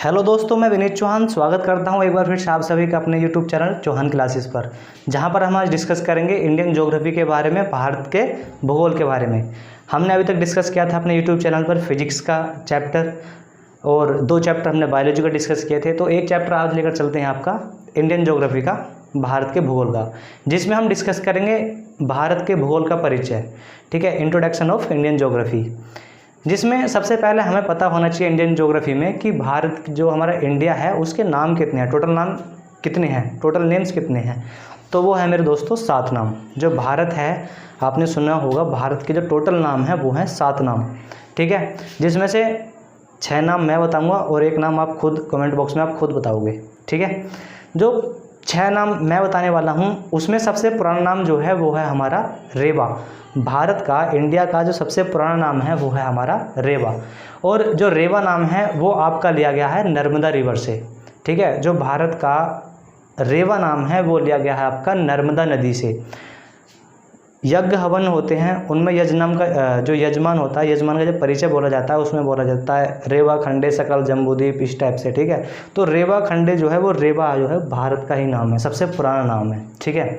Hello दोस्तों, मैं विनीत चौहान स्वागत करता हूं एक बार फिर से आप सभी का अपने यूट्यूब चैनल चौहान क्लासेस पर, जहां पर हम आज डिस्कस करेंगे इंडियन ज्योग्राफी के बारे में, भारत के भूगोल के बारे में। हमने अभी तक डिस्कस किया था अपने यूट्यूब चैनल पर फिजिक्स का चैप्टर और 2 चैप्टर हमने बायोलॉजी का डिस्कस किए थे। तो एक चैप्टर आज लेकर चलते हैं आपका इंडियन ज्योग्राफी का, भारत के भूगोल का, जिसमें हम डिस्कस करेंगे भारत के भूगोल का परिचय। ठीक है, इंट्रोडक्शन ऑफ इंडियन ज्योग्राफी, जिसमें सबसे पहले हमें पता होना चाहिए इंडियन ज्योग्राफी में कि भारत जो हमारा इंडिया है उसके नाम कितने हैं, टोटल नाम कितने हैं, टोटल नेम्स कितने हैं। तो वो है मेरे दोस्तों 7 नाम। जो भारत है, आपने सुना होगा, भारत के जो टोटल नाम है वो हैं 7 नाम। ठीक है, जिसमें से 6 नाम मैं बताऊंगा और 1 नाम आप खुद कमेंट बॉक्स में आप खुद बताओगे। ठीक है, जो 6 नाम मैं बताने वाला हूँ उसमें सबसे पुराना नाम जो है वो है हमारा रेवा। भारत का, इंडिया का जो सबसे पुराना नाम है वो है हमारा रेवा। और जो रेवा नाम है वो आपका लिया गया है नर्मदा रिवर से। ठीक है, जो भारत का रेवा नाम है वो लिया गया है आपका नर्मदा नदी से। यज्ञ हवन होते हैं उनमें यजनाम का जो यजमान होता है, यजमान का जब परिचय बोला जाता है उसमें बोला जाता है रेवा खंडे सकल जम्बूद्वीप, इस टाइप से। ठीक है, तो रेवा खंडे जो है वो रेवा जो है भारत का ही नाम है, सबसे पुराना नाम है। ठीक है,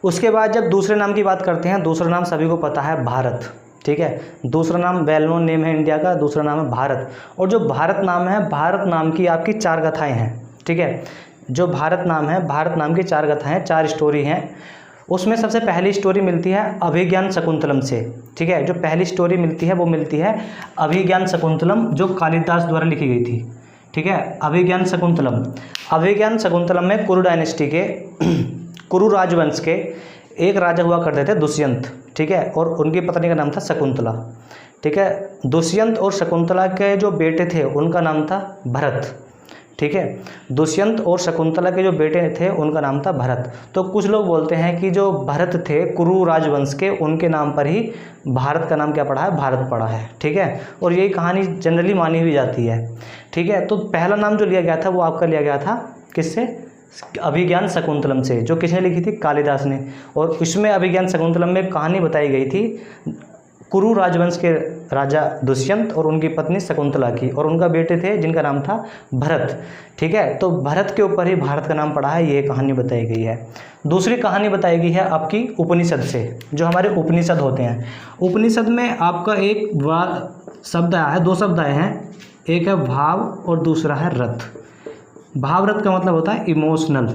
उसके बाद जब दूसरे नाम की बात करते हैं, दूसरा नाम सभी को पता है भारत। ठीक है, दूसरा नाम वेल नोन नेम है इंडिया का, दूसरा नाम है भारत। और जो भारत नाम है, भारत नाम की आपकी 4 गाथाएं हैं। ठीक है, जो भारत नाम है, भारत नाम की 4 गाथाएं, 4 स्टोरी हैं। उसमें सबसे पहली स्टोरी मिलती है अभिज्ञान शकुंतलम से। ठीक है, जो पहली स्टोरी मिलती है वो मिलती है अभिज्ञान शकुंतलम, जो कालिदास द्वारा लिखी गई थी। ठीक है, अभिज्ञान शकुंतलम। अभिज्ञान शकुंतलम में कुरु डायनेस्टी के कुरु राजवंश के एक राजा हुआ करते थे, दुष्यंत। ठीक है, और उनकी पत्नी का नाम था शकुंतला। ठीक है, दुष्यंत और शकुंतला के जो बेटे थे उनका नाम था भरत। ठीक है, दुष्यंत और शकुंतला के जो बेटे थे उनका नाम था भरत। तो कुछ लोग बोलते हैं कि जो भरत थे कुरु राजवंश के, उनके नाम पर ही भारत का नाम क्या पड़ा है, भारत पड़ा है। ठीक है, और यही कहानी जनरली मानी हुई जाती है। ठीक है, तो पहला नाम जो लिया गया था वो आपका लिया गया था किससे, अभिज्ञान शकुंतलम से, जो किसने लिखी थी, कालिदास ने। और इसमें अभिज्ञान शकुंतलम में कहानी बताई गई थी कुरु राजवंश के राजा दुष्यंत और उनकी पत्नी शकुंतला की, और उनका बेटे थे जिनका नाम था भरत। ठीक है, तो भरत के ऊपर ही भारत का नाम पड़ा है, ये कहानी बताई गई है। दूसरी कहानी बताई गई है आपकी उपनिषद से, जो हमारे उपनिषद होते हैं। उपनिषद में आपका एक शब्द आया है, 2 शब्द आए हैं, एक है भाव और दूसरा है रथ। भाव रथ का मतलब होता है इमोशनल।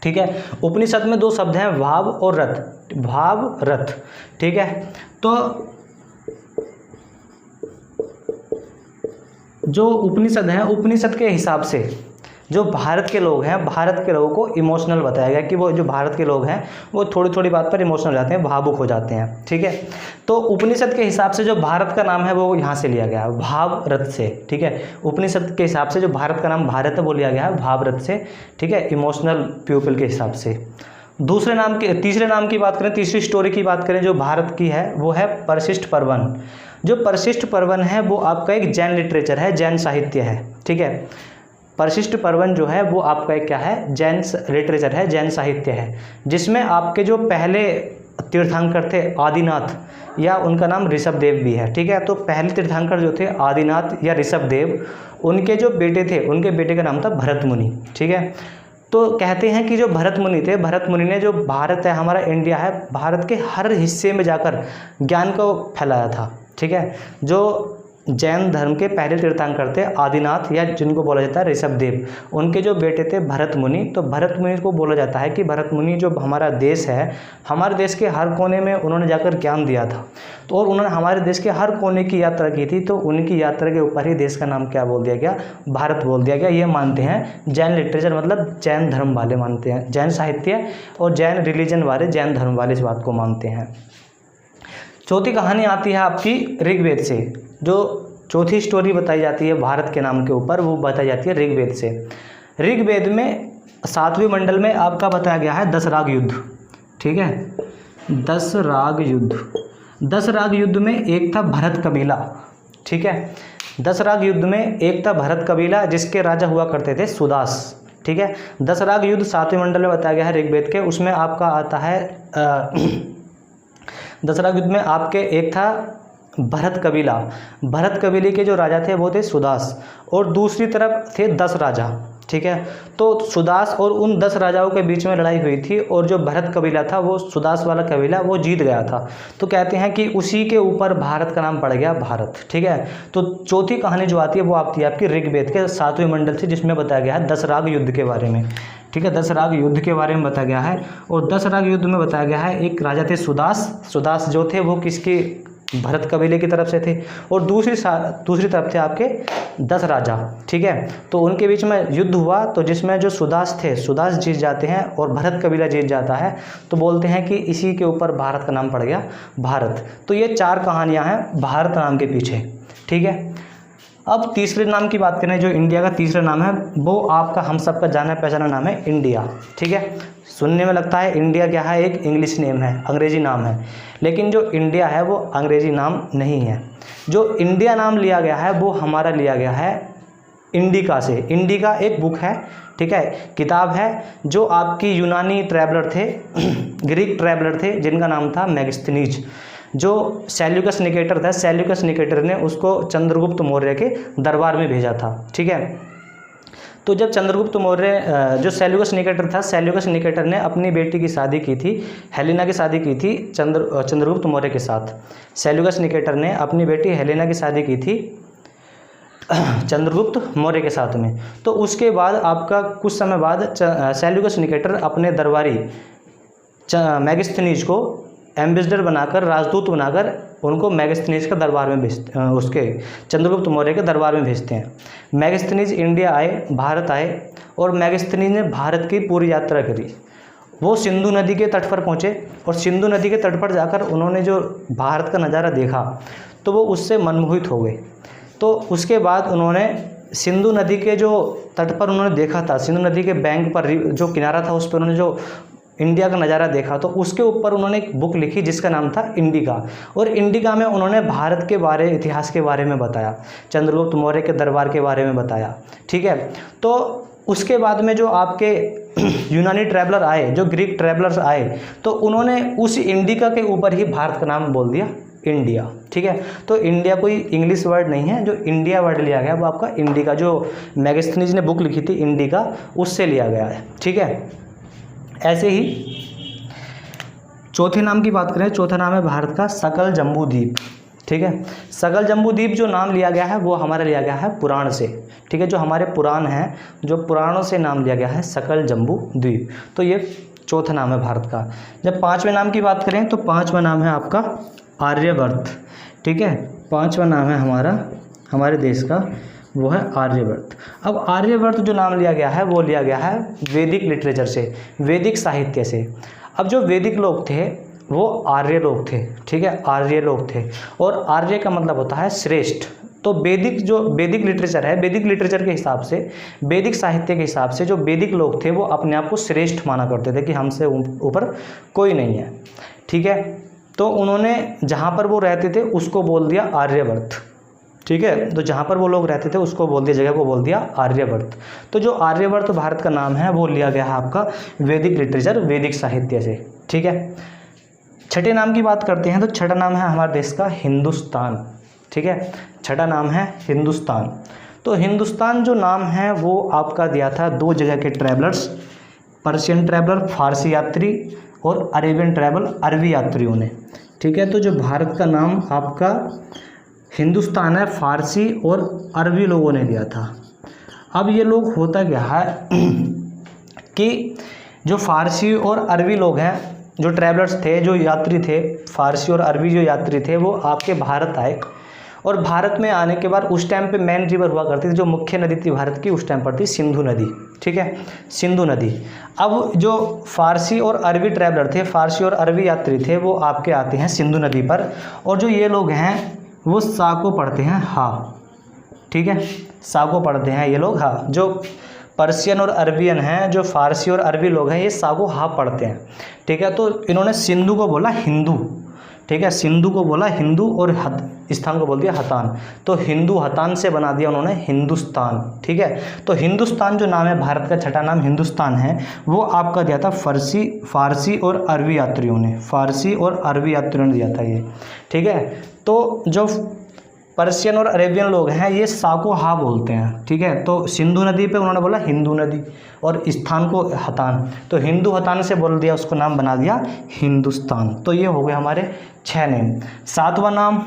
ठीक है, उपनिषद में 2 शब्द हैं, भाव और रथ, भाव रथ। ठीक है, तो जो उपनिषद है, उपनिषद के हिसाब से जो भारत के लोग हैं, भारत के लोगों को इमोशनल बताया गया कि वो जो भारत के लोग हैं वो थोड़ी थोड़ी बात पर इमोशनल हो जाते हैं, भावुक हो जाते हैं। ठीक है, तो उपनिषद के हिसाब से जो भारत का नाम है वो यहाँ से लिया गया है, भाव रथ से। ठीक है, उपनिषद के हिसाब से जो भारत का नाम भारत है वो लिया गया है भाव रथ से। ठीक है, इमोशनल पीपल के हिसाब से। दूसरे नाम की, तीसरे नाम की बात करें, तीसरी स्टोरी की बात करें जो भारत की है, वो है परशिष्ट पर्वन। जो परशिष्ट पर्वन है वो आपका एक जैन लिटरेचर है, जैन साहित्य है। ठीक है, परशिष्ट पर्वन जो है वो आपका एक क्या है, जैन लिटरेचर है, जैन साहित्य है, जिसमें आपके जो पहले तीर्थंकर थे आदिनाथ, या उनका नाम ऋषभदेव भी है। ठीक है, तो पहले तीर्थंकर जो थे आदिनाथ या ऋषभदेव, उनके जो बेटे थे, उनके बेटे का नाम था भरत मुनि। ठीक है, तो कहते हैं कि जो भरत मुनि थे, भरत मुनि ने जो भारत है, हमारा इंडिया है, भारत के हर हिस्से में जाकर ज्ञान को फैलाया था। ठीक है, जो जैन धर्म के पहले तीर्थंकर थे आदिनाथ, या जिनको बोला जाता है ऋषभदेव, उनके जो बेटे थे भरत मुनि। तो भरत मुनि को बोला जाता है कि भरत मुनि जो हमारा देश है, हमारे देश के हर कोने में उन्होंने जाकर ज्ञान दिया था। तो और उन्होंने हमारे देश के हर कोने की यात्रा की थी, तो उनकी यात्रा के ऊपर ही देश का नाम क्या बोल दिया गया, भारत बोल दिया गया। ये मानते हैं जैन लिटरेचर, मतलब जैन धर्म वाले मानते हैं, जैन साहित्य और जैन रिलीजन वाले, जैन धर्म वाले इस बात को मानते हैं। चौथी कहानी आती है आपकी ऋग्वेद से। जो चौथी स्टोरी बताई जाती है भारत के नाम के ऊपर, वो बताई जाती है ऋग्वेद से। ऋग्वेद में 7वें मंडल में आपका बताया गया है 10 राग युद्ध। ठीक है, 10 राग युद्ध। 10 राग युद्ध में एक था भरत कबीला। ठीक है, 10 राग युद्ध में एक था भरत कबीला, जिसके राजा हुआ करते थे सुदास। ठीक है, 10 राग युद्ध 7वें मंडल में बताया गया है ऋग्वेद के। उसमें आपका आता है 10 राग युद्ध में आपके एक था भरत कबीला, भरत कबीले के जो राजा थे वो थे सुदास, और दूसरी तरफ थे 10 राजा। ठीक है, तो सुदास और उन 10 राजाओं के बीच में लड़ाई हुई थी, और जो भरत कबीला था वो सुदास वाला कबीला वो जीत गया था। तो कहते हैं कि उसी के ऊपर भारत का नाम पड़ गया भारत। ठीक है, तो चौथी कहानी जो आती है वो आती है आपकी ऋग्वेद के 7वें मंडल से, जिसमें बताया गया है 10 राग युद्ध के बारे में। ठीक है, 10 राग युद्ध के बारे में बताया गया है, और 10 राग युद्ध में बताया गया है एक राजा थे सुदास। सुदास जो थे वो किसके, भरत कबीले की तरफ से थे, और दूसरी तरफ थे आपके 10 राजा। ठीक है, तो उनके बीच में युद्ध हुआ, तो जिसमें जो सुदास थे, सुदास जीत जाते हैं और भरत कबीला जीत जाता है, तो बोलते हैं कि इसी के ऊपर भारत का नाम पड़ गया भारत। तो ये 4 कहानियाँ हैं भारत नाम के पीछे। ठीक है, अब तीसरे नाम की बात करें, जो इंडिया का तीसरा नाम है वो आपका हम सबका जाना पहचाना नाम है इंडिया। ठीक है, सुनने में लगता है इंडिया क्या है, एक इंग्लिश नेम है, अंग्रेजी नाम है, लेकिन जो इंडिया है वो अंग्रेजी नाम नहीं है। जो इंडिया नाम लिया गया है वो हमारा लिया गया है इंडिका से। इंडिका एक बुक है, ठीक है, किताब है, जो आपकी यूनानी ट्रैवलर थे ग्रीक ट्रैवलर थे, जिनका नाम था मैगस्थनीज। जो सेल्यूकस निकेटर था, सेल्यूकस निकेटर ने उसको चंद्रगुप्त मौर्य के दरबार में भेजा था। ठीक है, तो जब चंद्रगुप्त मौर्य, जो सेल्यूकस निकेटर था, सेल्यूकस निकेटर ने अपनी बेटी की शादी की थी, हेलेना की शादी की थी चंद्रगुप्त मौर्य के साथ। सेल्यूकस निकेटर ने अपनी बेटी हेलेना की शादी की थी चंद्रगुप्त मौर्य के साथ में। तो उसके बाद आपका कुछ समय बाद सेल्यूकस निकेटर अपने दरबारी मैगस्थनीज को एम्बेसडर बनाकर, राजदूत बनाकर उनको मैगस्थनीज का दरबार में भेजते, उसके चंद्रगुप्त मौर्य के दरबार में भेजते हैं। मैगस्थनीज इंडिया आए, भारत आए, और मैगस्थनीज ने भारत की पूरी यात्रा करी। वो सिंधु नदी के तट पर पहुँचे, और सिंधु नदी के तट पर जाकर उन्होंने जो भारत का नज़ारा देखा तो वो उससे मनमोहित हो गए। तो उसके बाद उन्होंने सिंधु नदी के जो तट पर उन्होंने देखा था, सिंधु नदी के बैंक पर जो किनारा था उस पर उन्होंने जो इंडिया का नज़ारा देखा, तो उसके ऊपर उन्होंने एक बुक लिखी जिसका नाम था इंडिका। और इंडिका में उन्होंने भारत के बारे, इतिहास के बारे में बताया, चंद्रगुप्त मौर्य के दरबार के बारे में बताया। ठीक है, तो उसके बाद में जो आपके यूनानी ट्रैवलर आए, जो ग्रीक ट्रैवलर्स आए, तो उन्होंने उस इंडिका के ऊपर ही भारत का नाम बोल दिया इंडिया। ठीक है, तो इंडिया कोई इंग्लिश वर्ड नहीं है, जो इंडिया वर्ड लिया गया वो आपका इंडिका, जो मैगस्थनीज ने बुक लिखी थी इंडिका, उससे लिया गया है। ठीक है, ऐसे ही चौथे नाम की बात करें, चौथा नाम है भारत का सकल जम्बू द्वीप। ठीक है, सकल जम्बू द्वीप जो नाम लिया गया है वो हमारा लिया गया है पुराण से। ठीक है, जो हमारे पुराण हैं, जो पुराणों से नाम लिया गया है सकल जम्बू द्वीप। तो ये चौथा नाम है भारत का। जब 5वें नाम की बात करें तो 5वां नाम है आपका आर्यवर्त। ठीक है, 5वां नाम है हमारे देश का, वो है आर्यवर्त। अब आर्यवर्त जो नाम लिया गया है वो लिया गया है वैदिक लिटरेचर से, वैदिक साहित्य से। अब जो वैदिक लोग थे वो आर्य लोग थे। ठीक है, आर्य लोग थे, और आर्य का मतलब होता है श्रेष्ठ। तो वैदिक लिटरेचर है, वैदिक लिटरेचर के हिसाब से, वैदिक साहित्य के हिसाब से जो वैदिक लोग थे वो अपने आप को श्रेष्ठ माना करते थे कि हमसे ऊपर कोई नहीं है। ठीक है, तो उन्होंने जहाँ पर वो रहते थे उसको बोल दिया आर्यवर्त। ठीक है, तो जहाँ पर वो लोग रहते थे उसको बोल दिया, जगह को बोल दिया आर्यवर्त। तो जो आर्यवर्त भारत का नाम है वो लिया गया है आपका वैदिक लिटरेचर, वैदिक साहित्य से। ठीक है, छठे नाम की बात करते हैं तो छठा नाम है हमारे देश का हिंदुस्तान। ठीक है, छठा नाम है हिंदुस्तान। तो हिंदुस्तान जो नाम है वो आपका दिया था 2 जगह के ट्रैवलर्स, पर्शियन ट्रैवलर फारसी यात्री और अरेबियन ट्रैवल अरबी यात्रियों ने। ठीक है, तो जो भारत का नाम आपका हिंदुस्तान है फारसी और अरबी लोगों ने दिया था। अब ये लोग होता क्या है कि जो फारसी और अरबी लोग हैं, जो ट्रैवलर्स थे, जो यात्री थे, फारसी और अरबी जो यात्री थे वो आपके भारत आए, और भारत में आने के बाद उस टाइम पे मेन रिवर हुआ करती थी, जो मुख्य नदी थी भारत की उस टाइम पर थी सिंधु नदी। ठीक है, सिंधु नदी। अब जो फारसी और अरबी ट्रैवलर थे, फारसी और अरबी यात्री थे, वो आपके आते हैं सिंधु नदी पर, और जो ये लोग हैं वो सा को पढ़ते हैं हा। ठीक है, सा को पढ़ते हैं ये लोग हा। जो पर्शियन और अरबियन हैं, जो फारसी और अरबी लोग हैं, ये सागो हा पढ़ते हैं। ठीक है, तो इन्होंने सिंधु को बोला हिंदू। ठीक है, सिंधु को बोला हिंदू और स्थान को बोल दिया हतान, तो हिंदू हतान से बना दिया उन्होंने हिंदुस्तान। ठीक है, तो हिंदुस्तान जो नाम है, भारत का छठा नाम हिंदुस्तान है, वो आपका दिया था फारसी और अरबी यात्रियों ने, फारसी और अरबी यात्रियों ने दिया था ये। ठीक है, तो जो पर्शियन और अरेबियन लोग हैं ये साको हा बोलते हैं। ठीक है, तो सिंधु नदी पे उन्होंने बोला हिंदू नदी और स्थान को हतान, तो हिंदू हतान से बोल दिया, उसको नाम बना दिया हिंदुस्तान। तो ये हो गए हमारे 6 नेम। 7वां नाम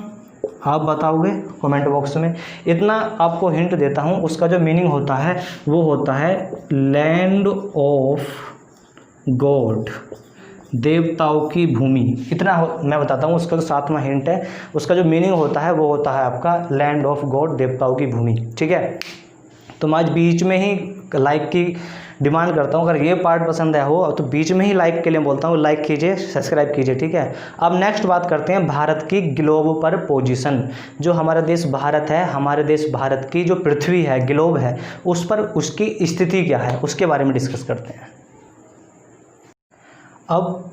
आप बताओगे कमेंट बॉक्स में। इतना आपको हिंट देता हूँ, उसका जो मीनिंग होता है वो होता है लैंड ऑफ गॉड, देवताओं की भूमि। इतना मैं बताता हूँ, उसका जो 7वां हिंट है उसका जो मीनिंग होता है वो होता है आपका लैंड ऑफ गॉड, देवताओं की भूमि। ठीक है, तो मैं आज बीच में ही लाइक की डिमांड करता हूँ, अगर ये पार्ट पसंद आया हो तो बीच में ही लाइक के लिए बोलता हूँ, लाइक कीजिए, सब्सक्राइब कीजिए। ठीक है, अब नेक्स्ट बात करते हैं भारत की ग्लोब पर पोजीशन। जो हमारा देश भारत है, हमारे देश भारत की जो पृथ्वी है, ग्लोब है, उस पर उसकी स्थिति क्या है, उसके बारे में डिस्कस करते हैं। अब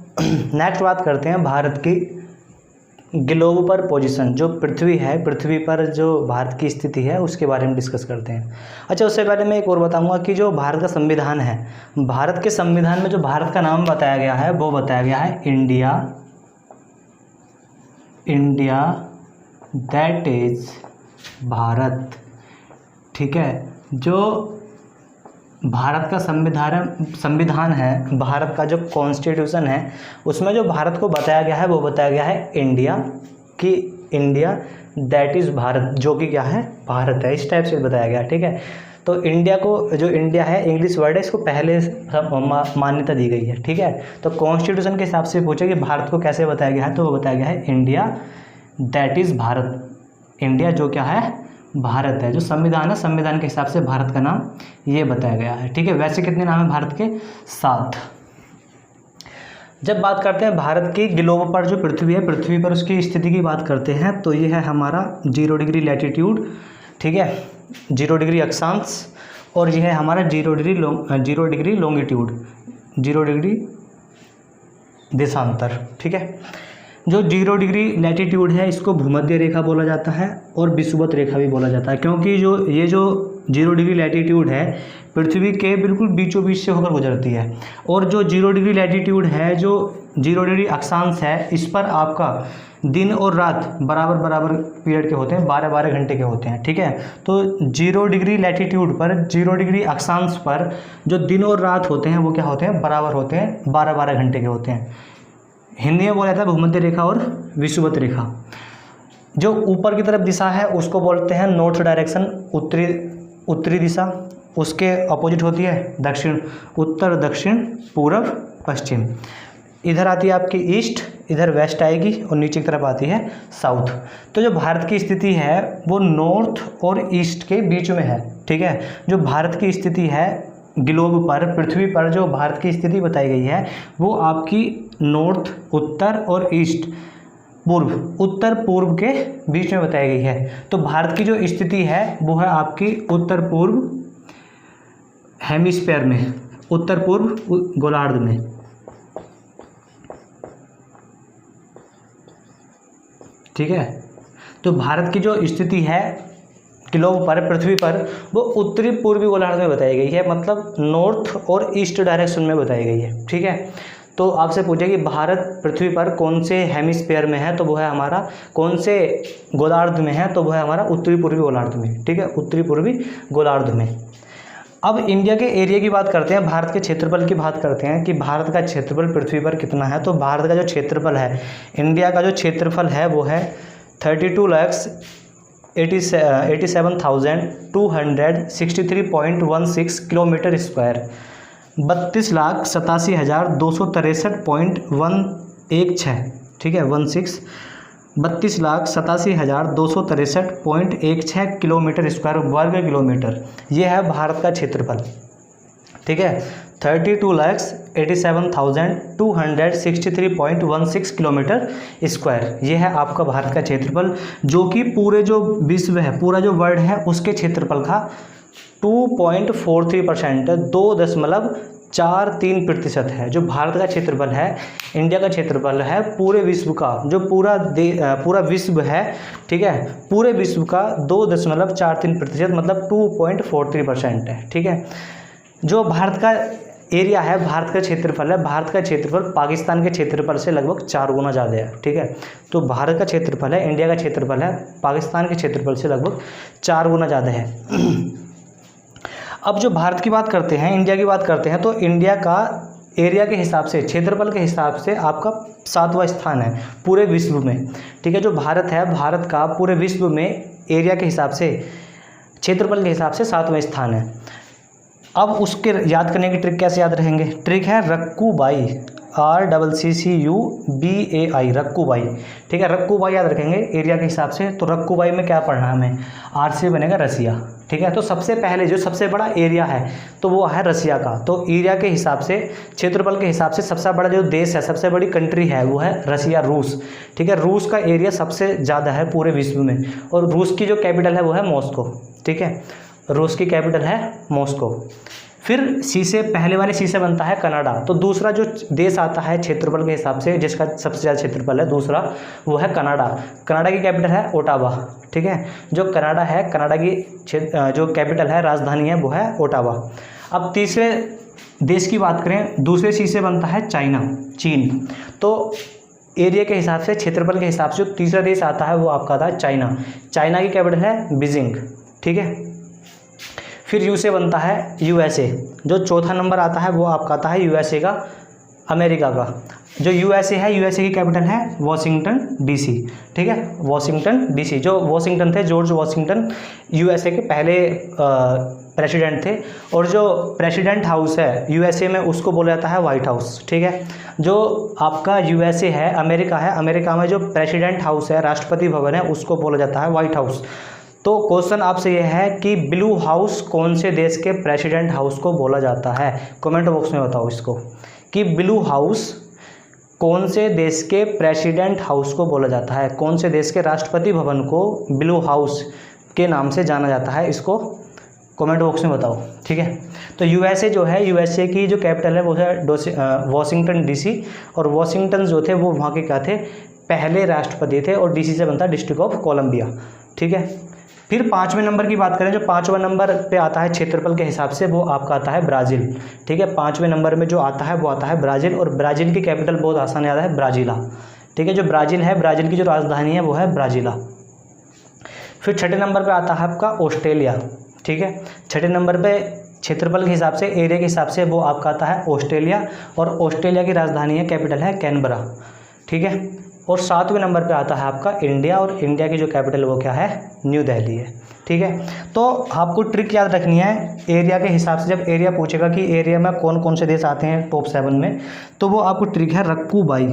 नेक्स्ट बात करते हैं भारत की ग्लोब पर पोजीशन, जो पृथ्वी है, पृथ्वी पर जो भारत की स्थिति है उसके बारे में डिस्कस करते हैं। अच्छा, उससे पहले मैं एक और बताऊंगा कि जो भारत का संविधान है, भारत के संविधान में जो भारत का नाम बताया गया है वो बताया गया है India, India that is Bharat. ठीक है, जो भारत का संविधान है, भारत का जो कॉन्स्टिट्यूशन है, उसमें जो भारत को बताया गया है वो बताया गया है इंडिया, कि इंडिया दैट इज़ भारत, जो कि क्या है, भारत है, इस टाइप से बताया गया है। ठीक है, तो इंडिया को, जो इंडिया है इंग्लिश वर्ड है, इसको पहले मान्यता दी गई है। ठीक है, तो कॉन्स्टिट्यूशन के हिसाब से पूछे कि भारत को कैसे बताया गया है, तो वो बताया गया है India that is Bharat, India जो क्या है, भारत है। जो संविधान है, संविधान के हिसाब से भारत का नाम ये बताया गया है। ठीक है, वैसे कितने नाम है भारत के? 7। जब बात करते हैं भारत की ग्लोब पर जो पृथ्वी है, पृथ्वी पर उसकी स्थिति की बात करते हैं, तो ये है हमारा 0 डिग्री लैटीट्यूड। ठीक है, 0 डिग्री अक्षांश, और ये है हमारा 0 डिग्री लॉन्गिट्यूड, 0 डिग्री देशांतर। ठीक है, जो 0 डिग्री लैटीट्यूड है इसको भूमध्य रेखा बोला जाता है और विषुवत रेखा भी बोला जाता है, क्योंकि जो 0 डिग्री लैटीट्यूड है पृथ्वी के बिल्कुल बीचों बीच से होकर गुजरती है, और जो 0 डिग्री लैटीट्यूड है, जो 0 डिग्री अक्षांश है, इस पर आपका दिन और रात बराबर पीरियड के होते हैं, 12-12 घंटे के होते हैं। ठीक है, तो 0 डिग्री लैटीट्यूड पर, 0 डिग्री अक्षांश पर जो दिन और रात होते हैं वो क्या होते हैं, बराबर होते हैं, 12-12 घंटे के होते हैं। हिंदी में बोला जाता है भूमध्य रेखा और विषुवत रेखा। जो ऊपर की तरफ दिशा है उसको बोलते हैं नॉर्थ डायरेक्शन, उत्तरी दिशा। उसके अपोजिट होती है दक्षिण, उत्तर, दक्षिण, पूर्व, पश्चिम। इधर आती है आपकी ईस्ट, इधर वेस्ट आएगी, और नीचे की तरफ आती है साउथ। तो जो भारत की स्थिति है वो नॉर्थ और ईस्ट के बीच में है। ठीक है, जो भारत की स्थिति है ग्लोब पर, पृथ्वी पर जो भारत की स्थिति बताई गई है वो आपकी नॉर्थ, उत्तर और ईस्ट, पूर्व, उत्तर पूर्व के बीच में बताई गई है। तो भारत की जो स्थिति है वो है आपकी उत्तर पूर्व हेमिस्फीयर में, उत्तर पूर्व गोलार्ध में। ठीक है, तो भारत की जो स्थिति है ग्लोब पर, पृथ्वी पर, वो उत्तरी पूर्वी गोलार्ध में बताई गई है, मतलब नॉर्थ और ईस्ट डायरेक्शन में बताई गई है। ठीक है, तो आपसे पूछे कि भारत पृथ्वी पर कौन से हेमिस्फीयर में है, तो वो है हमारा, कौन से गोलार्ध में है, तो वो है हमारा उत्तरी पूर्वी गोलार्ध में। ठीक है, उत्तरी पूर्वी गोलार्ध में। अब इंडिया के एरिया की बात करते हैं, भारत के क्षेत्रफल की बात करते हैं कि भारत का क्षेत्रफल पृथ्वी पर कितना है। तो भारत का जो क्षेत्रफल है, इंडिया का जो क्षेत्रफल है वो है 32,87,263.16 किलोमीटर स्क्वायर, 32,87,263.116। ठीक है, 32,87,263.16 किलोमीटर स्क्वायर, वर्ग किलोमीटर, ये है भारत का क्षेत्रफल। ठीक है, 32,87,263.16 किलोमीटर स्क्वायर, ये है आपका भारत का क्षेत्रफल, जो कि पूरे जो विश्व है, पूरा जो वर्ल्ड है उसके क्षेत्रफल का 2.43% है, 2.43% है। जो भारत का क्षेत्रफल है, इंडिया का क्षेत्रफल है पूरे विश्व का, जो पूरा विश्व है, ठीक है, पूरे विश्व का 2.43% मतलब 2.43% है, ठीक है। जो भारत का एरिया है, भारत का क्षेत्रफल है, भारत का क्षेत्रफल पाकिस्तान के क्षेत्रफल से लगभग 4 गुना ज़्यादा है, ठीक है। तो भारत का क्षेत्रफल है, इंडिया का क्षेत्रफल है, पाकिस्तान के क्षेत्रफल से लगभग 4 गुना ज़्यादा है। अब जो भारत की बात करते हैं, इंडिया की बात करते हैं, तो इंडिया का एरिया के हिसाब से, क्षेत्रफल के हिसाब से आपका 7वां स्थान है पूरे विश्व में, ठीक है। जो भारत है, भारत का पूरे विश्व में एरिया के हिसाब से, क्षेत्रफल के हिसाब से 7वां स्थान है। अब उसके याद करने की ट्रिक कैसे याद रहेंगे? ट्रिक है रक्कूबाई, RCCUBAI, रक्कूबाई, ठीक है। रक्कूबाई याद रखेंगे एरिया के हिसाब से। तो रक्कूबाई में क्या पढ़ना है हमें? R से बनेगा रसिया, ठीक है। तो सबसे पहले जो सबसे बड़ा एरिया है तो वो है रसिया का। तो एरिया के हिसाब से, क्षेत्रफल के हिसाब से सबसे बड़ा जो देश है, सबसे बड़ी कंट्री है वो है रसिया, रूस, ठीक है। रूस का एरिया सबसे ज़्यादा है पूरे विश्व में, और रूस की जो कैपिटल है वो है मॉस्को, ठीक है। रूस की कैपिटल है मॉस्को। फिर सी से, पहले वाले सी से बनता है कनाडा। तो दूसरा जो देश आता है क्षेत्रफल के हिसाब से, जिसका सबसे ज़्यादा क्षेत्रफल है दूसरा, वो है कनाडा। कनाडा की कैपिटल है ओटावा, ठीक है। जो कनाडा है, कनाडा की जो कैपिटल है, राजधानी है, वो है ओटावा। अब तीसरे देश की बात करें, दूसरे सी से बनता है चाइना, चीन। तो एरिया के हिसाब से, क्षेत्रफल के हिसाब से जो तीसरा देश आता है वो आपका आता है चाइना। चाइना की कैपिटल है बीजिंग, ठीक है। फिर यू से बनता है USA। जो चौथा नंबर आता है वो आपका आता है USA का, अमेरिका का। जो USA है, USA की कैपिटल है वॉशिंगटन DC, ठीक है, वॉशिंगटन DC। जो वॉशिंगटन थे, जॉर्ज वॉशिंगटन USA के पहले प्रेसिडेंट थे। और जो प्रेसिडेंट हाउस है USA में, उसको बोला जाता है व्हाइट हाउस, ठीक है। जो आपका USA है, अमेरिका है, अमेरिका में जो प्रेसिडेंट हाउस है, राष्ट्रपति भवन है, उसको बोला जाता है व्हाइट हाउस। तो क्वेश्चन आपसे यह है कि ब्लू हाउस कौन से देश के प्रेसिडेंट हाउस को बोला जाता है? कमेंट बॉक्स में बताओ इसको, कि ब्लू हाउस कौन से देश के प्रेसिडेंट हाउस को बोला जाता है, कौन से देश के राष्ट्रपति भवन को ब्लू हाउस के नाम से जाना जाता है, इसको कमेंट बॉक्स में बताओ, ठीक है। तो USA जो है, USA की जो कैपिटल है वो है वॉशिंगटन DC। और वॉशिंगटन जो थे वो वहाँ के क्या थे? पहले राष्ट्रपति थे। और DC से बनता है डिस्ट्रिक्ट ऑफ कोलंबिया, ठीक है। फिर 5वें नंबर की बात करें, जो 5वां नंबर पे आता है क्षेत्रफल के हिसाब से, वो आपका आता है ब्राज़ील, ठीक है। 5वें नंबर में जो आता है वो आता है ब्राज़ील। और ब्राज़ील की कैपिटल बहुत आसान याद है, ब्राज़ीला, ठीक है। जो ब्राज़ील है, ब्राज़ील की जो राजधानी है वो है ब्राज़ीला। फिर 6ठे नंबर पे आता है आपका ऑस्ट्रेलिया, ठीक है। 6ठे नंबर पे क्षेत्रफल के हिसाब से, एरिया के हिसाब से वो आपका आता है ऑस्ट्रेलिया। और ऑस्ट्रेलिया की राजधानी है, कैपिटल है कैनबरा, ठीक है। और 7वें नंबर पे आता है आपका इंडिया। और इंडिया की जो कैपिटल वो क्या है? न्यू दिल्ली है, ठीक है। तो आपको ट्रिक याद रखनी है एरिया के हिसाब से। जब एरिया पूछेगा कि एरिया में कौन कौन से देश आते हैं टॉप 7 में, तो वो आपको ट्रिक है रक्कूबाई,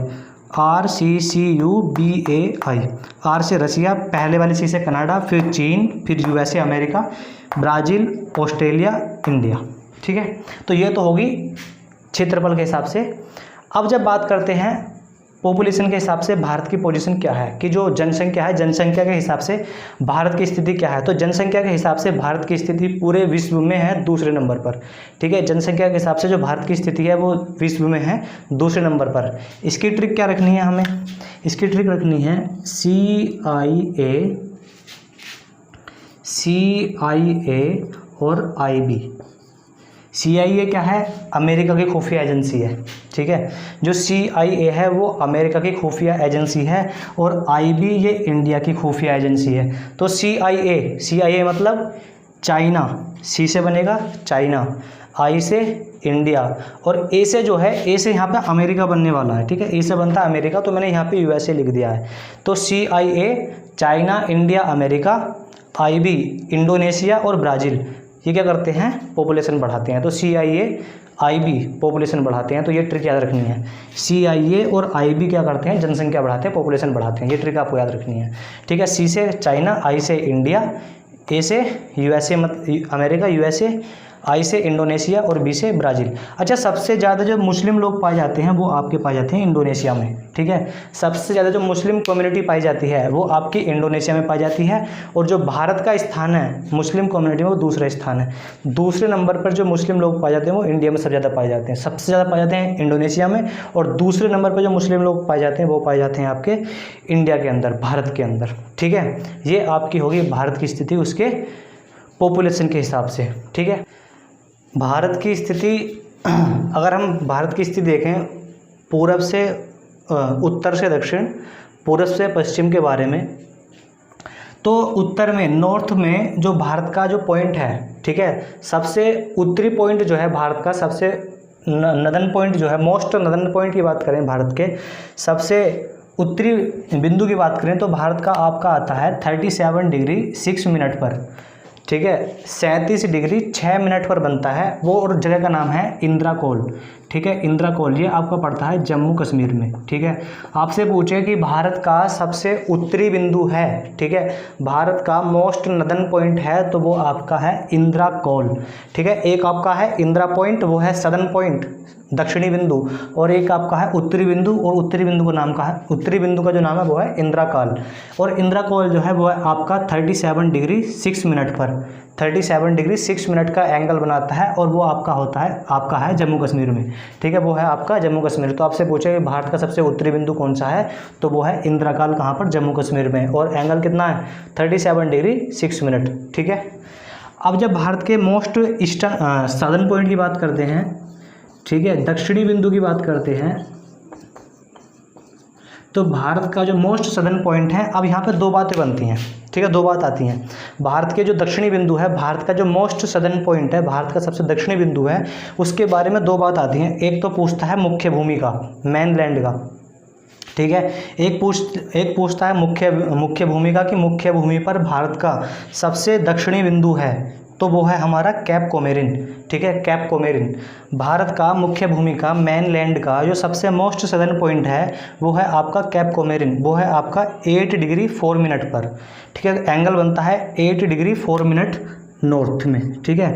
RCCUBAI। R से रसिया, पहले वाले सी से कनाडा, फिर चीन, फिर USA America, Brazil, Australia, India, ठीक है। तो ये तो होगी क्षेत्रफल के हिसाब से। अब जब बात करते हैं पॉपुलेशन के हिसाब से भारत की पोजीशन क्या है, कि जो जनसंख्या है, जनसंख्या के हिसाब से भारत की स्थिति क्या है? तो जनसंख्या के हिसाब से भारत की स्थिति पूरे विश्व में है दूसरे नंबर पर, ठीक है। जनसंख्या के हिसाब से जो भारत की स्थिति है वो विश्व में है दूसरे नंबर पर। इसकी ट्रिक क्या रखनी है हमें? इसकी ट्रिक रखनी है CIA और IB। CIA क्या है? अमेरिका की खुफिया एजेंसी है, ठीक है। जो CIA है वो अमेरिका की खुफिया एजेंसी है। और IB ये इंडिया की खुफिया एजेंसी है। तो CIA मतलब चाइना, C से बनेगा चाइना, I से इंडिया, और A से जो है, A से यहाँ पे अमेरिका बनने वाला है, ठीक है। A से बनता है अमेरिका, तो मैंने यहाँ पे USA लिख दिया है। तो CIA China, India, America, IB Indonesia और ब्राज़ील, ये क्या करते हैं? पॉपुलेशन बढ़ाते हैं। तो CIA IB पॉपुलेशन बढ़ाते हैं। तो ये ट्रिक याद रखनी है, CIA और IB क्या करते हैं? जनसंख्या बढ़ाते हैं, पॉपुलेशन बढ़ाते हैं। ये ट्रिक आपको याद रखनी है, ठीक है। C से चाइना, I से इंडिया, A से USA अमेरिका, USA, आई से इंडोनेशिया और बी से ब्राज़ील। अच्छा, सबसे ज़्यादा जो मुस्लिम लोग पाए जाते हैं वो आपके पाए जाते हैं इंडोनेशिया में, ठीक है। सबसे ज़्यादा जो मुस्लिम कम्युनिटी पाई जाती है वो आपकी इंडोनेशिया में पाई जाती है। और जो भारत का स्थान है मुस्लिम कम्युनिटी में वो दूसरा स्थान है। दूसरे नंबर पर जो मुस्लिम लोग पाए जाते हैं वो इंडिया में सबसे ज़्यादा पाए जाते हैं, सबसे ज़्यादा पाए जाते हैं इंडोनेशिया में। और दूसरे नंबर पर जो मुस्लिम लोग पाए जाते हैं वो पाए जाते हैं आपके इंडिया के अंदर, भारत के अंदर, ठीक है। ये आपकी होगी भारत की स्थिति उसके पॉपुलेशन के हिसाब से, ठीक है। भारत की स्थिति, अगर हम भारत की स्थिति देखें पूरब से उत्तर से दक्षिण, पूरब से पश्चिम के बारे में, तो उत्तर में नॉर्थ में जो भारत का जो पॉइंट है, ठीक है, सबसे उत्तरी पॉइंट जो है भारत का, सबसे नदन पॉइंट जो है, मोस्ट नदन पॉइंट की बात करें भारत के सबसे उत्तरी बिंदु की बात करें तो भारत का आपका आता है 37 डिग्री 6 मिनट पर, ठीक है। 37 डिग्री 6 मिनट पर बनता है वो, और जगह का नाम है इंदिरा कोल, ठीक है। इंदिरा कोल ये आपका पड़ता है जम्मू कश्मीर में, ठीक है। आपसे पूछे कि भारत का सबसे उत्तरी बिंदु है, ठीक है, भारत का मोस्ट नदन पॉइंट है तो वो आपका है इंदिरा कोल, ठीक है। एक आपका है इंदिरा पॉइंट, वो है सदर्न पॉइंट, दक्षिणी बिंदु, और एक आपका है उत्तरी बिंदु, और उत्तरी बिंदु का नाम का है, उत्तरी बिंदु का जो नाम है वो है इंदिरा काल। और इंदिरा कोल जो है वो है आपका 37 डिग्री 6 मिनट पर, 37 डिग्री 6 मिनट का एंगल बनाता है, और वो आपका होता है, आपका है जम्मू कश्मीर में, ठीक है, वो है आपका जम्मू कश्मीर। तो आपसे पूछे कि भारत का सबसे उत्तरी बिंदु कौन सा है, तो वो है इंदिरा काल, कहाँ पर, जम्मू कश्मीर में, और एंगल कितना है 37 डिग्री 6 मिनट, ठीक है। अब जब भारत के मोस्ट ईस्टर्न सदर्न पॉइंट की बात करते हैं, ठीक है, दक्षिणी बिंदु की बात करते हैं, तो भारत का जो मोस्ट सदर्न पॉइंट है, अब यहाँ पे दो बातें बनती हैं, ठीक है, दो बात आती हैं। भारत के जो दक्षिणी बिंदु है, भारत का जो मोस्ट सदर्न पॉइंट है, भारत का सबसे दक्षिणी बिंदु है, उसके बारे में दो बात आती हैं। एक तो पूछता है मुख्य भूमि का, मेन लैंड का, ठीक है। एक पूछता है मुख्य भूमि का, कि मुख्य भूमि पर भारत का सबसे दक्षिणी बिंदु है, तो वो है हमारा कैप कोमेरिन, ठीक है, कैप कोमेरिन। भारत का मुख्य भूमि का, मेन लैंड का जो सबसे मोस्ट सदर्न पॉइंट है वो है आपका कैप कोमेरिन, वो है आपका 8 डिग्री 4 मिनट पर, ठीक है। एंगल बनता है 8 डिग्री 4 मिनट नॉर्थ में, ठीक है,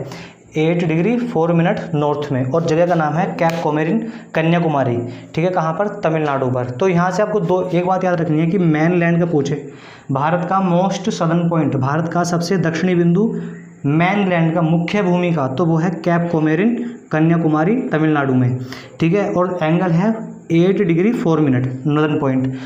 8 डिग्री 4 मिनट नॉर्थ में, और जगह का नाम है कैप कोमेरिन, कन्याकुमारी, ठीक है, कहाँ पर, तमिलनाडु पर। तो यहाँ से आपको एक बात याद रखनी है कि मेन लैंड का पूछे, भारत का मोस्ट सदर्न पॉइंट, भारत का सबसे दक्षिणी बिंदु, मेन लैंड का, मुख्य भूमि का, तो वो है कैप कोमेरिन, कन्याकुमारी, तमिलनाडु में, ठीक है। और एंगल है 8 डिग्री 4 मिनट नॉर्दर्न पॉइंट।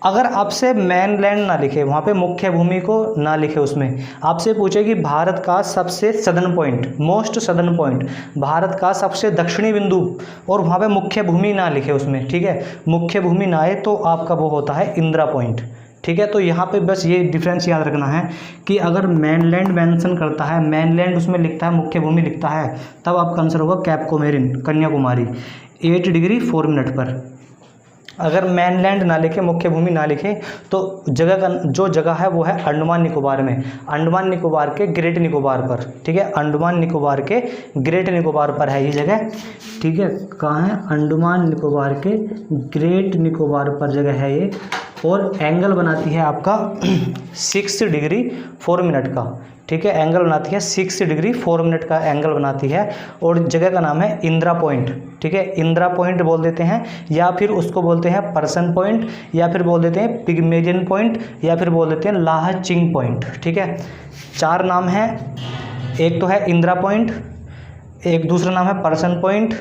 अगर आपसे मेन लैंड ना लिखे, वहाँ पे मुख्य भूमि को ना लिखे, उसमें आपसे पूछे कि भारत का सबसे southern point, most southern point, Bharat का सबसे दक्षिणी बिंदु, और वहाँ पे मुख्य भूमि ना लिखे उसमें, ठीक है, मुख्य भूमि ना आए तो आपका वो होता है इंदिरा पॉइंट, ठीक है। तो यहाँ पे बस ये डिफरेंस याद रखना है कि अगर मेनलैंड मेंशन करता है, मेनलैंड उसमें लिखता है, मुख्य भूमि लिखता है, तब आपका आंसर होगा cap coumarin, Kanyakumari, 8 degree 4 minute पर। अगर मेनलैंड ना लिखे, मुख्य भूमि ना लिखे, तो जगह का जो जगह है वो है अंडमान निकोबार में, अंडमान निकोबार के ग्रेट निकोबार पर, ठीक है, अंडमान निकोबार के ग्रेट निकोबार पर है ये जगह, ठीक है। कहाँ है, अंडमान निकोबार के ग्रेट निकोबार पर जगह है ये, और एंगल बनाती है आपका 6 डिग्री 4 मिनट का, ठीक है, एंगल बनाती है 6 डिग्री 4 मिनट का एंगल बनाती है, और जगह का नाम है इंदिरा पॉइंट, ठीक है, इंदिरा पॉइंट बोल देते हैं, या फिर उसको बोलते हैं पर्सन पॉइंट, या फिर बोल देते हैं पिग्मेलियन पॉइंट, या फिर बोल देते हैं लाहचिंग पॉइंट, ठीक है। 4 नाम हैं, एक तो है इंदिरा पॉइंट, एक दूसरा नाम है पर्सन पॉइंट,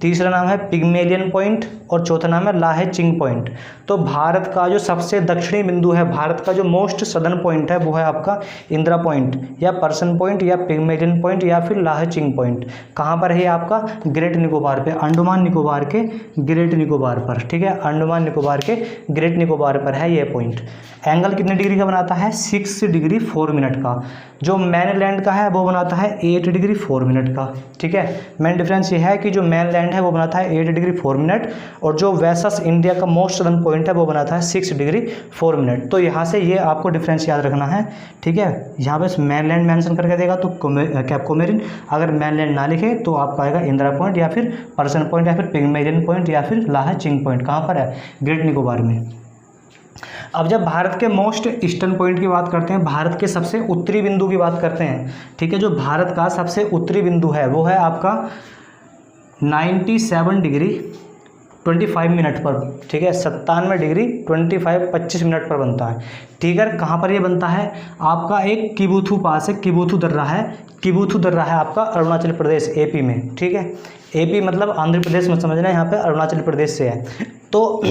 तीसरा नाम है पिग्मेलियन पॉइंट, और चौथा नाम है लाहचिंग पॉइंट। तो भारत का जो सबसे दक्षिणी बिंदु है, भारत का जो मोस्ट सदर्न पॉइंट है, वो है आपका इंदिरा पॉइंट, या पर्सन पॉइंट, या पिग्मेलियन पॉइंट, या फिर लाहचिंग पॉइंट। कहाँ पर है आपका, ग्रेट निकोबार पे, अंडमान निकोबार के ग्रेट निकोबार पर, ठीक है, अंडमान निकोबार के ग्रेट निकोबार पर है ये पॉइंट। एंगल कितने डिग्री का बनाता है, 6 डिग्री 4 मिनट का। जो मेन लैंड का है वो बनाता है 8 डिग्री 4 मिनट का, ठीक है। मेन डिफरेंस ये है कि जो मेन लैंड है वो बनाता है 8 डिग्री 4 मिनट, और जो वैसस इंडिया का मोस्ट सदर्न पॉइंट है वो बनाता है 6 डिग्री 4 मिनट। तो यहाँ से ये आपको डिफरेंस याद रखना है, ठीक है। यहाँ पे मेन लैंड मेंशन करके देगा तो कैप कोमेरिन, अगर मेन लैंड ना लिखे तो आपका आएगा इंदिरा पॉइंट, या फिर पर्सन पॉइंट, या फिर पिग्मेलियन पॉइंट, या फिर लाहचिंग पॉइंट। कहाँ पर है, ग्रेट निकोबार में। अब जब भारत के मोस्ट ईस्टर्न पॉइंट की बात करते हैं, भारत के सबसे उत्तरी बिंदु की बात करते हैं, ठीक है, जो भारत का सबसे उत्तरी बिंदु है वो है आपका 97 डिग्री 25 मिनट पर, ठीक है, 97 डिग्री 25 मिनट पर बनता है। ठीक है, कहाँ पर ये बनता है? आपका एक किबुथु पास है, किबुथु दर्रा है, किबुथु दर्रा है आपका अरुणाचल प्रदेश एपी में, ठीक है। एपी मतलब आंध्र प्रदेश मत समझना, यहाँ पे अरुणाचल प्रदेश से है। तो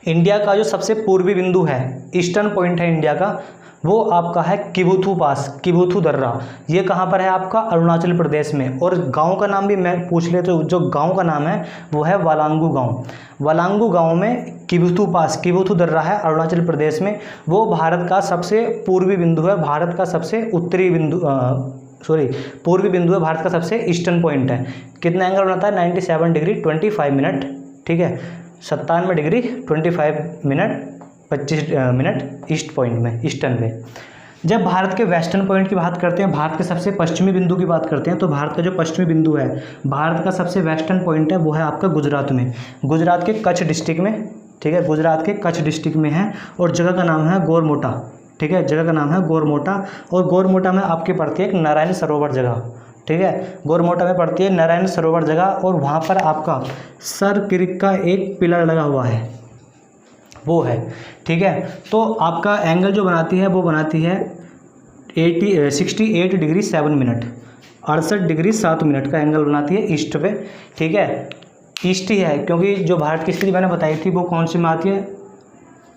इंडिया का जो सबसे पूर्वी बिंदु है, ईस्टर्न पॉइंट है इंडिया का, वो आपका है किबुथु पास, किबुथु दर्रा। ये कहाँ पर है? आपका अरुणाचल प्रदेश में। और गांव का नाम भी मैं पूछ ले तो जो गांव का नाम है वो है वालांगू गांव। वालांगू गांव में किबुथु पास, किबुथु दर्रा है अरुणाचल प्रदेश में। वो भारत का सबसे पूर्वी बिंदु है, भारत का सबसे उत्तरी बिंदु पूर्वी बिंदु है, भारत का सबसे ईस्टर्न पॉइंट है। कितना एंगल बनाता है? 97 डिग्री 25 मिनट, ठीक है, 97 degree 25 minute 25 minute east point में, ईस्टर्न में। जब भारत के वेस्टर्न पॉइंट की बात करते हैं, भारत के सबसे पश्चिमी बिंदु की बात करते हैं, तो भारत का जो पश्चिमी बिंदु है, भारत का सबसे वेस्टर्न पॉइंट है, वो है आपका गुजरात में, गुजरात के कच्छ डिस्ट्रिक्ट में, ठीक है, गुजरात के कच्छ डिस्ट्रिक्ट में है। और जगह का नाम है गोरमोटा, ठीक है, जगह का नाम है गोरमोटा। और गोरमोटा में आपकी पड़ती है एक नारायण सरोवर जगह, ठीक है, गोरमोटा में पड़ती है नारायण सरोवर जगह। और वहाँ पर आपका सर क्रिक का एक पिलर लगा हुआ है, वो है, ठीक है। तो आपका एंगल जो बनाती है वो बनाती है 68 डिग्री 7 मिनट, 68 डिग्री 7 मिनट का एंगल बनाती है ईस्ट पे, ठीक है, ईस्ट ही है, क्योंकि जो भारत की स्थिति मैंने बताई थी वो कौन सी में आती है?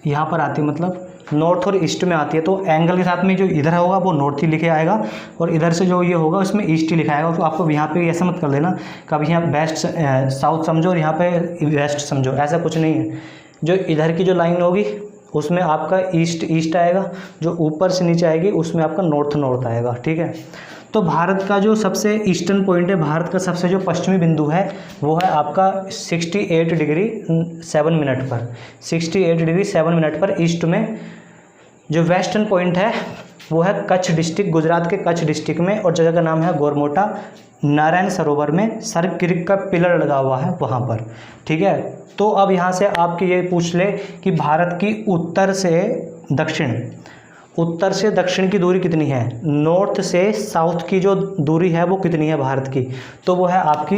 यहाँ पर आती है, मतलब नॉर्थ और ईस्ट में आती है। तो एंगल के साथ में जो इधर होगा वो नॉर्थ ही लिखे आएगा, और इधर से जो ये होगा उसमें ईस्ट ही लिखा आएगा। तो आपको यहाँ पे ऐसा मत कर देना कभी यहाँ वेस्ट साउथ समझो और यहाँ पे वेस्ट समझो, ऐसा कुछ नहीं है। जो इधर की जो लाइन होगी उसमें आपका ईस्ट आएगा, जो ऊपर से नीचे आएगी उसमें आपका नॉर्थ आएगा, ठीक है। तो भारत का जो सबसे ईस्टर्न पॉइंट है, भारत का सबसे जो पश्चिमी बिंदु है वो है आपका 68 डिग्री 7 मिनट पर, 68 डिग्री 7 मिनट पर ईस्ट में। जो वेस्टर्न पॉइंट है वो है कच्छ डिस्ट्रिक्ट, गुजरात के कच्छ डिस्ट्रिक्ट में, और जगह का नाम है गोरमोटा, नारायण सरोवर में सर क्रिक का पिलर लगा हुआ है वहाँ पर, ठीक है। तो अब यहाँ से आपके ये पूछ ले कि भारत की उत्तर से दक्षिण की दूरी कितनी है, नॉर्थ से साउथ की जो दूरी है वो कितनी है भारत की? तो वो है आपकी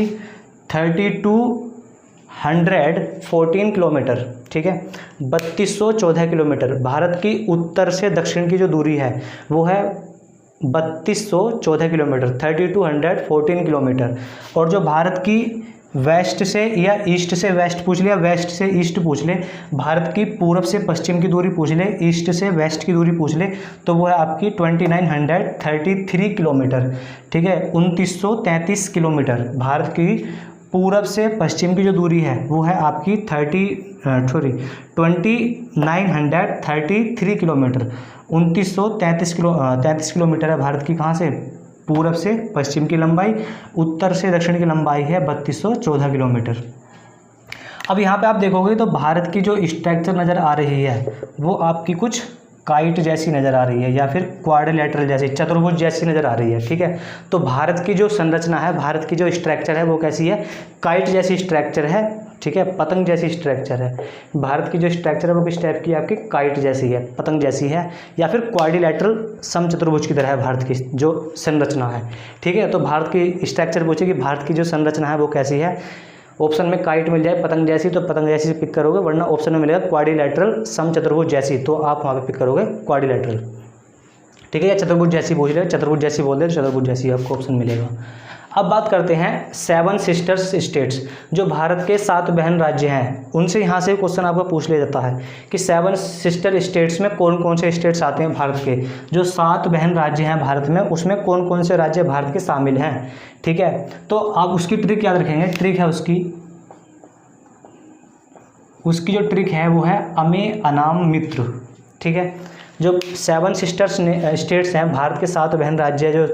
3214 किलोमीटर, ठीक है, 3214 किलोमीटर। भारत की उत्तर से दक्षिण की जो दूरी है वो है 3214 किलोमीटर, 3214 किलोमीटर। और जो भारत की वेस्ट से या ईस्ट से वेस्ट पूछ ले या वेस्ट से ईस्ट पूछ ले, भारत की पूरब से पश्चिम की दूरी पूछ ले, ईस्ट से वेस्ट की दूरी पूछ ले, तो वो है आपकी 2933 किलोमीटर, ठीक है, 2933 किलोमीटर। भारत की पूरब से पश्चिम की जो दूरी है वो है आपकी 2933 किलोमीटर, 2933 किलोमीटर है भारत की कहाँ से? पूरब से पश्चिम की लंबाई। उत्तर से दक्षिण की लंबाई है 3214 किलोमीटर। अब यहाँ पे आप देखोगे तो भारत की जो स्ट्रक्चर नज़र आ रही है वो आपकी कुछ काइट जैसी नज़र आ रही है, या फिर क्वाड्रिलेटरल जैसी, चतुर्भुज जैसी नज़र आ रही है, ठीक है। तो भारत की जो संरचना है, भारत की जो स्ट्रक्चर है वो कैसी है? काइट जैसी स्ट्रक्चर है, ठीक है, पतंग जैसी स्ट्रक्चर है। भारत की जो स्ट्रक्चर है वो किस टाइप की है? आपकी काइट जैसी है, पतंग जैसी है, या फिर क्वाड्रिलेटरल समचतुर्भुज की तरह है भारत की जो संरचना है, ठीक है। तो भारत की स्ट्रक्चर पूछे कि भारत की जो संरचना है वो कैसी है? ऑप्शन में काइट मिल जाए पतंग जैसी तो पतंग जैसी पिक करोगे, वरना ऑप्शन में मिलेगा क्वाड्रिलेटरल समचतुर्भुज जैसी, तो आप वहाँ पे पिक करोगे क्वाड्रिलेटरल, ठीक है। या चतुर्भुज जैसी पूछ रहे हो, चतुर्भुज जैसी बोल दे तो चतुर्भुज जैसी आपको ऑप्शन मिलेगा। अब बात करते हैं 7 सिस्टर्स स्टेट्स, जो भारत के 7 बहन राज्य हैं, उनसे यहाँ से क्वेश्चन आपका पूछ लिया जाता है कि 7 सिस्टर स्टेट्स में कौन कौन से स्टेट्स आते हैं भारत के। जो 7 बहन राज्य हैं भारत में, उसमें कौन कौन से राज्य भारत के शामिल हैं, ठीक है। तो आप उसकी ट्रिक याद रखेंगे, ट्रिक है उसकी जो ट्रिक है वो है अमे अनाम मित्र, ठीक है। जो 7 सिस्टर्स स्टेट्स हैं, भारत के 7 बहन राज्य जो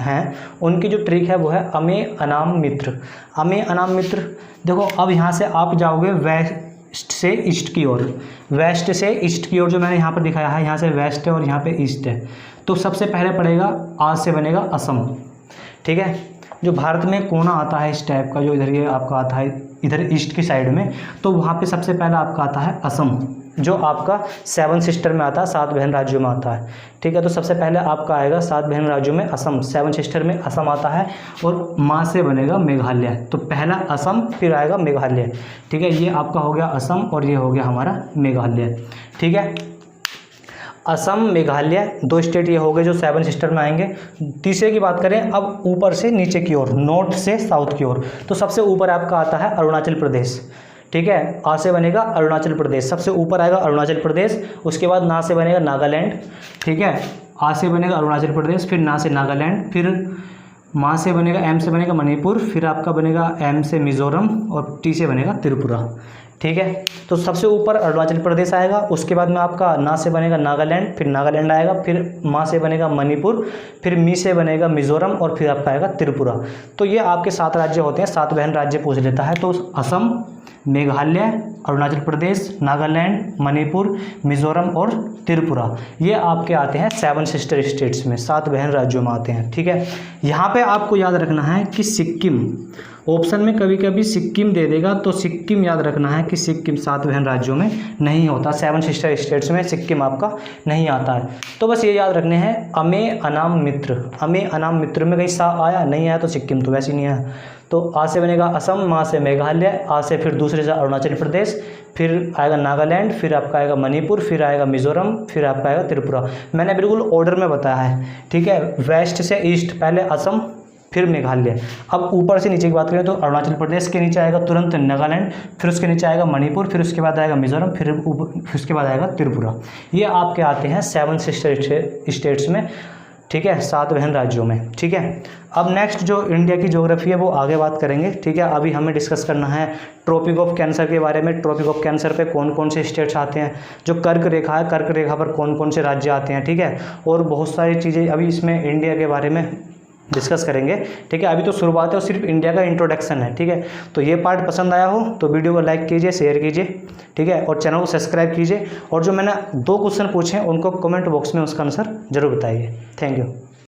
हैं, उनकी जो ट्रिक है वो है अमे अनाम मित्र। अमे अनाम मित्र, देखो अब यहाँ से आप जाओगे वेस्ट से ईस्ट की ओर, वेस्ट से ईस्ट की ओर जो मैंने यहाँ पर दिखाया है, यहाँ से वेस्ट है और यहाँ पे ईस्ट है। तो सबसे पहले पड़ेगा आज से बनेगा असम, ठीक है। जो भारत में कोना आता है इस टाइप का, जो इधर ये आपका आता है इधर ईस्ट की साइड में, तो वहाँ पे सबसे पहला आपका आता है असम, जो आपका 7 सिस्टर में आता है, 7 बहन राज्यों में आता है। ठीक है, तो सबसे पहले आपका आएगा 7 बहन राज्यों में असम, 7 सिस्टर में असम आता है और माँ से बनेगा मेघालय। तो पहला असम, फिर आएगा मेघालय। ठीक है, ये आपका हो गया असम और ये हो गया हमारा मेघालय। ठीक है, असम मेघालय 2 स्टेट ये हो गए जो 7 सिस्टर में आएंगे। तीसरे की बात करें अब ऊपर से नीचे की ओर, नॉर्थ से साउथ की ओर, तो सबसे ऊपर आपका आता है अरुणाचल प्रदेश। ठीक है, आ से बनेगा अरुणाचल प्रदेश, सबसे ऊपर आएगा अरुणाचल प्रदेश। उसके बाद ना से बनेगा नागालैंड। ठीक है, आ से बनेगा अरुणाचल प्रदेश, फिर ना से नागालैंड, फिर माँ से बनेगा, एम से बनेगा मणिपुर, फिर आपका बनेगा एम से मिजोरम और टी से बनेगा त्रिपुरा। ठीक है, तो सबसे ऊपर अरुणाचल प्रदेश आएगा। उसके बाद में आपका ना से बनेगा नागालैंड, फिर नागालैंड आएगा, फिर माँ से बनेगा मणिपुर, फिर मी से बनेगा मिजोरम और फिर आपका आएगा त्रिपुरा। तो ये आपके 7 राज्य होते हैं, 7 बहन राज्य पूछ लेता है। तो असम, मेघालय, अरुणाचल प्रदेश, नागालैंड, मणिपुर, मिजोरम और त्रिपुरा, ये आपके आते हैं 7 सिस्टर स्टेट्स में, 7 बहन राज्यों में आते हैं। ठीक है, यहाँ पे आपको याद रखना है कि सिक्किम, ऑप्शन में कभी कभी सिक्किम दे देगा, तो सिक्किम याद रखना है कि सिक्किम 7 बहन राज्यों में नहीं होता, 7 सिस्टर स्टेट्स में सिक्किम आपका नहीं आता है। तो बस ये याद रखने हैं, अमे अनाम मित्र, अमे अनाम मित्र में कहीं सा आया, नहीं आया तो सिक्किम तो वैसे ही नहीं आया। तो आ से बनेगा असम, माँ से मेघालय, आ से फिर दूसरे से अरुणाचल प्रदेश, फिर आएगा नागालैंड, फिर आपका आएगा मणिपुर, फिर आएगा मिजोरम, फिर आपका आएगा त्रिपुरा। मैंने बिल्कुल ऑर्डर में बताया है। ठीक है, वेस्ट से ईस्ट, पहले असम फिर मेघालय। अब ऊपर से नीचे की बात करें तो अरुणाचल प्रदेश के नीचे आएगा तुरंत नागालैंड, फिर उसके नीचे आएगा मणिपुर, फिर उसके बाद आएगा मिजोरम, फिर उसके बाद आएगा त्रिपुरा। ये आपके आते हैं 7 सिस्टर स्टेट्स में। ठीक है, 7 बहन राज्यों में। ठीक है, अब नेक्स्ट जो इंडिया की ज्योग्राफी है वो आगे बात करेंगे। ठीक है, अभी हमें डिस्कस करना है ट्रॉपिक ऑफ कैंसर के बारे में। ट्रॉपिक ऑफ कैंसर पे कौन कौन से स्टेट्स आते हैं, जो कर्क रेखा है, कर्क रेखा पर कौन कौन से राज्य आते हैं। ठीक है, और बहुत सारी चीज़ें अभी इसमें इंडिया के बारे में डिस्कस करेंगे। ठीक है, अभी तो शुरुआत है और सिर्फ इंडिया का इंट्रोडक्शन है। ठीक है, तो ये पार्ट पसंद आया हो तो वीडियो को लाइक कीजिए, शेयर कीजिए। ठीक है, और चैनल को सब्सक्राइब कीजिए। और जो मैंने 2 क्वेश्चन पूछे हैं उनको कमेंट बॉक्स में उसका आंसर जरूर बताइए। Thank you.